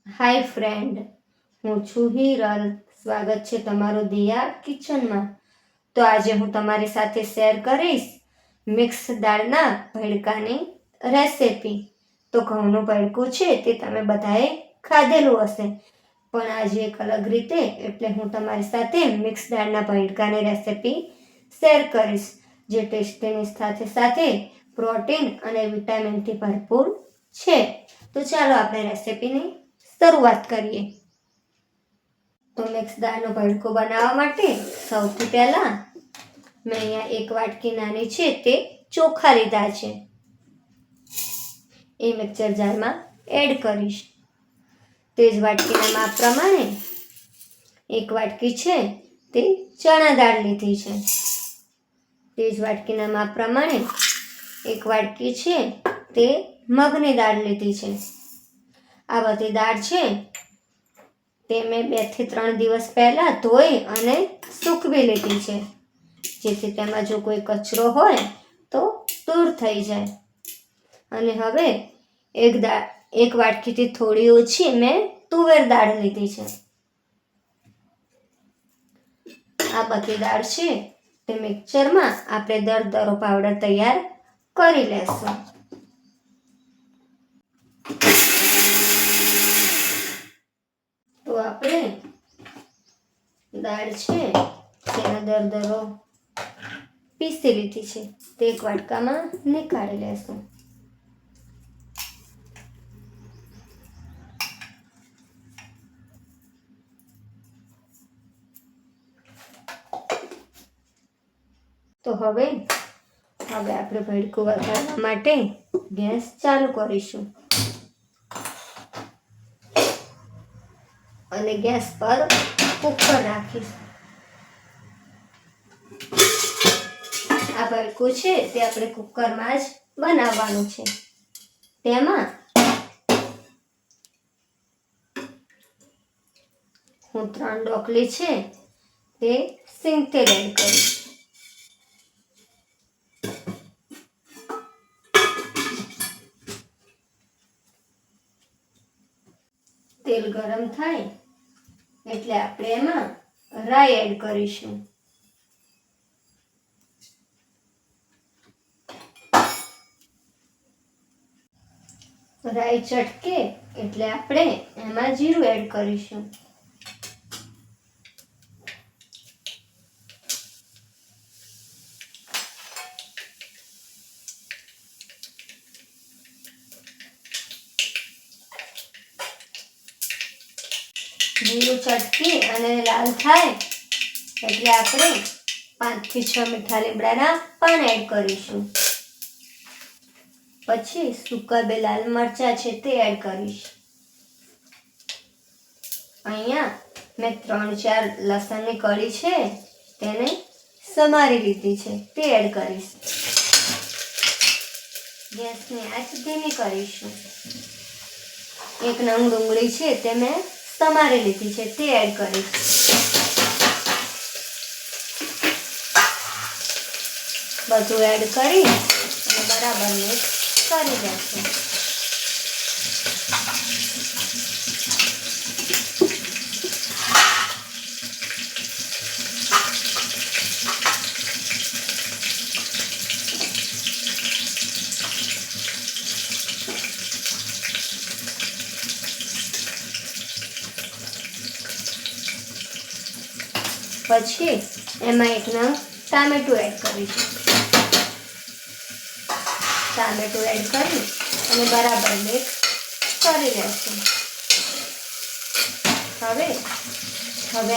હાય friend, હું છું હિરલ. સ્વાગત છે તમારું દિયા કિચનમાં. તો આજે હું તમારી સાથે શેર કરીશ મિક્સ દાળના ભડકાની રેસિપી. તો ઘઉંનું ભડકું છે તે તમે બધાએ ખાધેલું હશે, પણ આજે એક અલગ રીતે, એટલે હું તમારી સાથે મિક્સ દાળના ભડકાની રેસિપી શેર કરીશ, જે ટેસ્ટીની સાથે સાથે પ્રોટીન અને વિટામિનથી ભરપૂર છે. તો ચાલો આપણે રેસિપીની શરૂઆત કરીએ. તો મિક્સ દાળનો ભડકો બનાવવા માટે સૌથી પહેલા મેં અહીંયા 1 વાટકી નાની છે તે ચોખા લીધા છે, એ મિક્સર જારમાં એડ કરીશ. તે જ વાટકીના માપ પ્રમાણે 1 વાટકી છે તે ચણા દાળ લીધી છે. તે જ વાટકીના માપ પ્રમાણે 1 વાટકી છે તે મગની દાળ લીધી છે. આ બધી દાળ છે તે મેં 2 થી 3 દિવસ પહેલાં ધોઈ અને સૂકવી લીધી છે, જેથી તેમાં જો કોઈ કચરો હોય તો દૂર થઈ જાય. અને હવે એક વાટકીથી થોડી ઓછી મેં તુવેર દાળ લીધી છે. આ બધી દાળ છે તે મિક્સરમાં આપણે દરદરો પાવડર તૈયાર કરી લેશું. તો આપણે દાળ છે તેનો દરદરો પીસી લીધી છે, તે એક વાટકામાં નીકાળી લેશું. તો હવે આપણે ભડકું વઘારવા માટે ગેસ ચાલુ કરીશું અને ગેસ પર કુકર રાખીશું. આ ભડકું છે તે આપણે કુકરમાં જ બનાવવાનું છે. તેમાં હું 3 ડોકલી છે તે સિંગ તેલ એડ કરીશ. તેલ ગરમ થાય એટલે આપણે એમાં રાઈ એડ કરીશું. રાઈ ચટકે એટલે આપણે એમાં જીરું એડ કરીશું. જીરું ચટકી અને લાલ થાય એટલે આપણે 5 થી 6 મીઠા લીમડાના પાન એડ કરીશું. પછી સૂકા 2 લાલ મરચાં છે તે એડ કરીશ. અહીંયા મેં 3-4 લસણની કળી છે તેને સમારી લીધી છે, તે એડ કરીશ. ગેસની આંચ ધીમી કરીશું. 1 નંગ ડુંગળી છે તે મેં સમારી લીધી છે, તે એડ કરીશ. બધું એડ કરી અને બરાબર મિક્સ કરી દેશું. પછી એમાં 1 નંગ ટામેટું એડ કરીશું. ટામેટું એડ કરી અને બરાબર મિક્સ કરી લેશું. હવે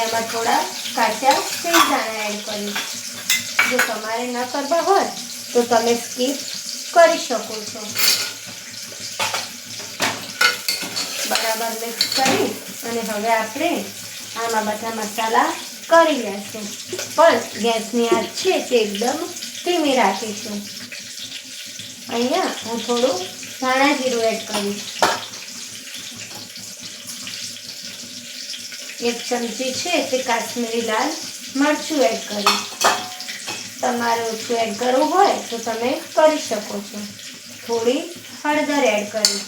એમાં થોડા કાચા સિંગદાણા એડ કરીશ. જો તમારે ન કરવા હોય તો તમે સ્કીપ કરી શકો છો. બરાબર મિક્સ કરી અને હવે આપણે આમાં બધા મસાલા કરી લેશું, પણ ગેસની આંચ છે તે એકદમ ધીમી રાખીશું. અહીંયા હું થોડું ધાણા જીરું એડ કરીશ. 1 ચમચી છે તે કાશ્મીરી લાલ મરચું એડ કરીશ. તમારે ઓછું એડ કરવું હોય તો તમે કરી શકો છો. થોડી હળદર એડ કરીશ.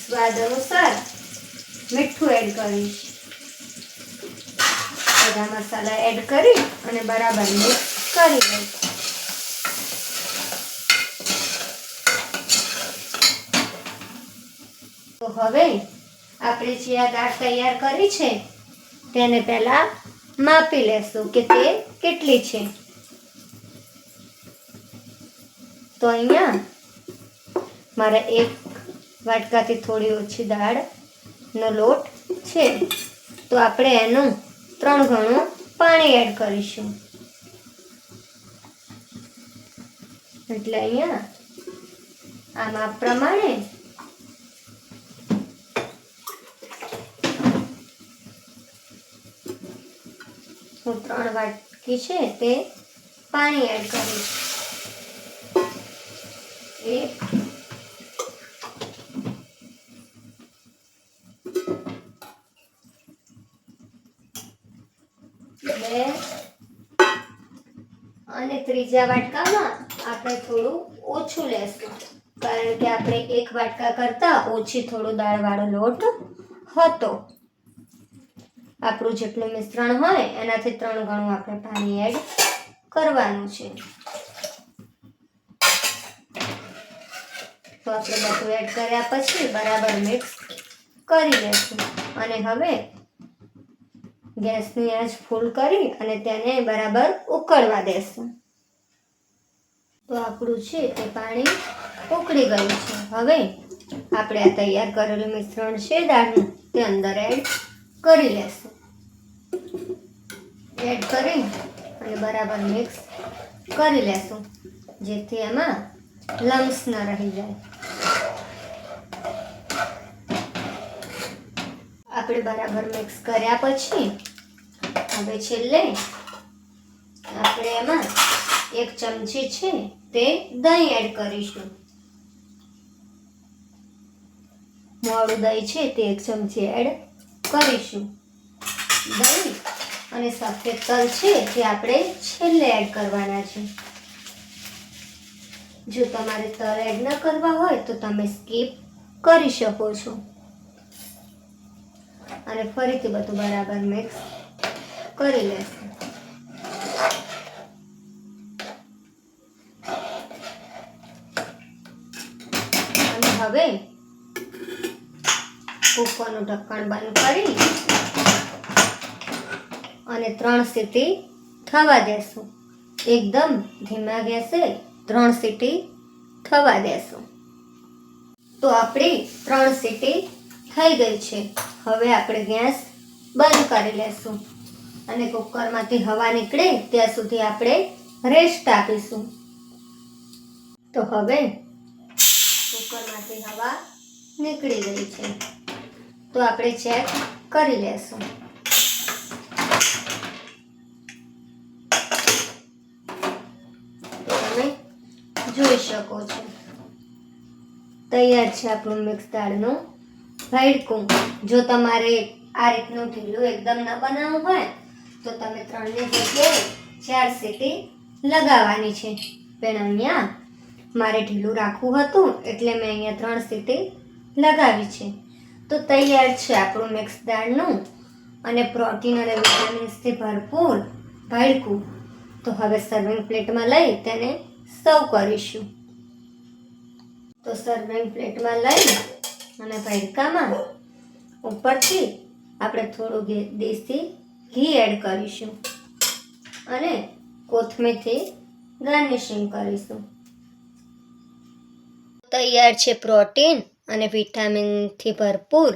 સ્વાદ અનુસાર મીઠું એડ કરીશ. બધા મસાલા એડ કરી અને બરાબર મિક્સ કરી લઈશ. તો હવે આપણે જે આ દાળ તૈયાર કરી છે તેને પહેલા માપી લેશું કે તે કેટલી છે. તો અહીંયા મારે 1 વાટકાથી થોડી ઓછી દાળનો લોટ છે, તો આપણે એનું 3 ગણું પાણી એડ કરીશું. એટલે અહીંયા આ માપ પ્રમાણે હું 3 વાટકી છે તે પાણી એડ કરીશ. 1 2 અને ત્રીજા વાટકામાં આપણે થોડું ઓછું લેશું, કારણ કે આપણે 1 વાટકા કરતાં ઓછી થોડું દાળવાળો લોટ હતો. આપણું જેટલું મિશ્રણ હોય એનાથી 3 ગણું આપણે પાણી એડ કરવાનું છે. તો આપણે બધું એડ કર્યા પછી બરાબર મિક્સ કરી લેશું અને હવે ગેસની આંચ ફૂલ કરી અને તેને બરાબર ઉકળવા દેશું. તો આપણું છે તે પાણી ઉકળી ગયું છે. હવે આપણે આ તૈયાર કરેલું મિશ્રણ છે દાળનું તે અંદર એડ કરી લેશું. એડ કરી અને બરાબર મિક્સ કરી લેશું, જેથી એમાં લમ્સ ન રહી જાય. આપણે બરાબર મિક્સ કર્યા પછી હવે છેલ્લે આપણે એમાં 1 ચમચી છે તે દહીં એડ કરીશું. મોળું દહીં છે તે 1 ચમચી એડ કરીશું. દહીં અને સફેદ તલ છે તે આપણે છેલ્લે એડ કરવાના છે. જો તમારે તલ એડ ન કરવા હોય તો તમે સ્કીપ કરી શકો છો. અને ફરીથી બધું બરાબર મિક્સ કરી લેશું. અને હવે કૂકરનું ઢક્કણ બંધ કરી અને 3 સીટી થવા દેશું. એકદમ ધીમા ગેસે 3 સીટી થવા દેશું. તો આપણી 3 સીટી થઈ ગઈ છે. હવે આપણે ગેસ બંધ કરી લેશું અને કુકરમાંથી હવા નીકળે ત્યાં સુધી આપણે રેસ્ટ આપીશું. તો હવે કુકરમાંથી હવા નીકળી ગઈ છે, તો આપણે ચેક કરી લેશું. તો તમે જોઈ શકો છો તૈયાર છે આપણું મિક્સ દાળનું ભેળકું. જો તમારે આ રીતનું ઢીલું એકદમ ન બનાવવું હોય તો તમે 3ની જગ્યાએ 4 સીટી લગાવવાની છે. પણ અહીંયા મારે ઢીલું રાખવું હતું એટલે મેં અહીંયા 3 સીટી લગાવી છે. તો તૈયાર છે આપણું મિક્સ દાળનું અને પ્રોટીન અને વિટામિન્સથી ભરપૂર ભેળકું. તો હવે સર્વિંગ પ્લેટમાં લઈ તેને સર્વ કરીશું. તો સર્વિંગ પ્લેટમાં લઈ અને ભેળકામાં ઉપરથી આપણે થોડું દેશી ઘી એડ કરીશું અને કોથમીરથી ગાર્નિશિંગ કરીશું. તૈયાર છે પ્રોટીન અને વિટામિનથી ભરપૂર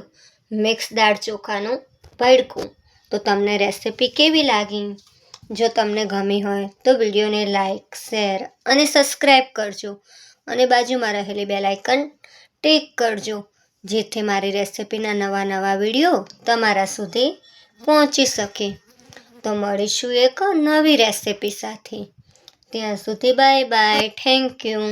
મિક્સ દાળ ચોખાનું ભેળકું. તો તમને રેસિપી કેવી લાગી? જો તમને ગમી હોય તો વિડીયોને લાઈક, શેર અને સબસ્ક્રાઈબ કરજો અને બાજુમાં રહેલી બેલ આઇકન ટિક કરજો, જેથી મારી રેસિપીના નવા વિડીયો તમારા સુધી પહોંચી શકે. તો મળીશું એક નવી રેસિપી સાથે. ત્યાં સુધી બાય બાય. Thank you.